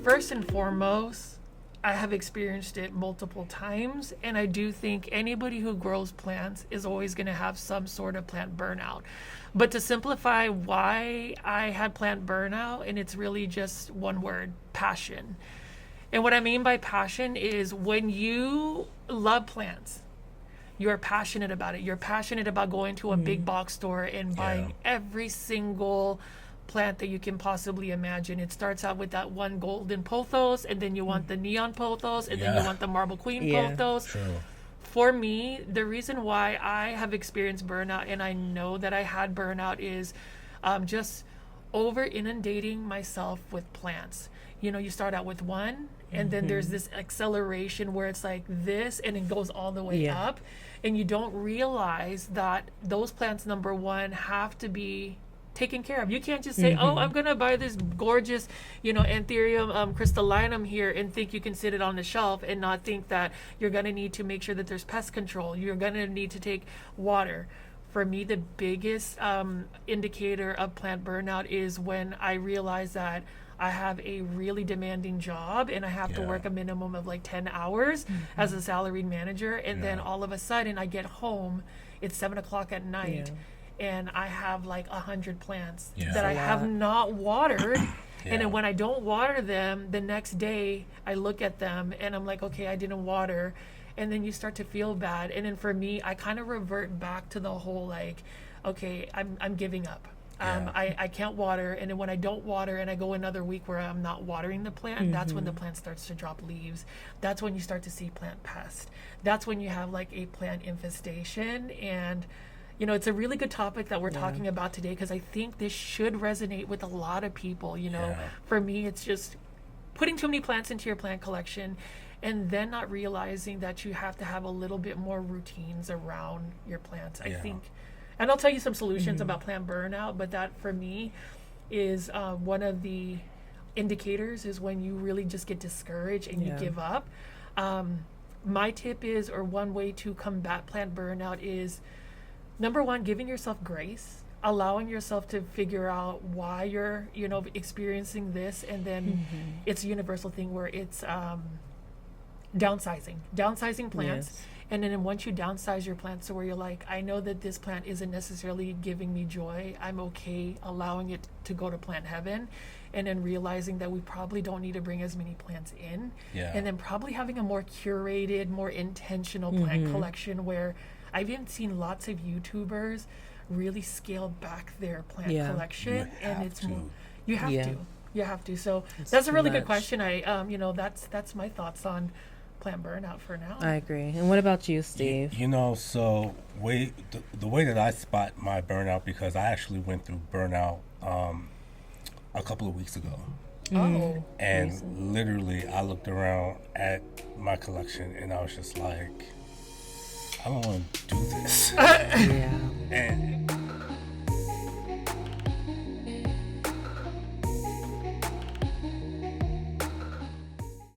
First and foremost, I have experienced it multiple times, and I do think anybody who grows plants is always going to have some sort of plant burnout. But to simplify why I had plant burnout, and it's really just one word: passion. And what I mean by passion is when you love plants, you're passionate about it. You're passionate about going to a big box store and buying every single plant that you can possibly imagine. It starts out with that one golden pothos, and then you want the neon pothos, and then you want the marble queen pothos. True. For me, the reason why I have experienced burnout, and I know that I had burnout, is just over inundating myself with plants. You know, you start out with one, and then there's this acceleration where it's like this, and it goes all the way up, and you don't realize that those plants, number one, have to be taken care of. You can't just say, oh, I'm gonna buy this gorgeous, Anthurium crystallinum here, and think you can sit it on the shelf and not think that you're gonna need to make sure that there's pest control. You're gonna need to take water. For me, the biggest indicator of plant burnout is when I realize that I have a really demanding job and I have to work a minimum of like 10 hours as a salaried manager, and then all of a sudden I get home, it's 7 o'clock at night, and I have like 100 plants that I have not watered. And then when I don't water them, the next day I look at them and I'm like, okay, I didn't water. And then you start to feel bad. And then for me, I kind of revert back to the whole like, okay, I'm giving up. I can't water. And then when I don't water and I go another week where I'm not watering the plant, that's when the plant starts to drop leaves. That's when you start to see plant pest. That's when you have like a plant infestation. And it's a really good topic that we're talking about today, because I think this should resonate with a lot of people. For me, it's just putting too many plants into your plant collection and then not realizing that you have to have a little bit more routines around your plants. I think, and I'll tell you some solutions about plant burnout, but that for me is one of the indicators, is when you really just get discouraged and you give up. My tip is, or one way to combat plant burnout is, number one, giving yourself grace, allowing yourself to figure out why you're, experiencing this. And then it's a universal thing where it's downsizing plants. Yes. And then once you downsize your plants to where you're like, I know that this plant isn't necessarily giving me joy, I'm okay allowing it to go to plant heaven. And then realizing that we probably don't need to bring as many plants in. And then probably having a more curated, more intentional plant collection, where I've even seen lots of YouTubers really scale back their plant collection, and it's more, you have to. So that's a really good question. That's my thoughts on plant burnout for now. I agree. And what about you, Steve? So the way that I spot my burnout, because I actually went through burnout a couple of weeks ago. And literally I looked around at my collection and I was just like, I don't want to do this.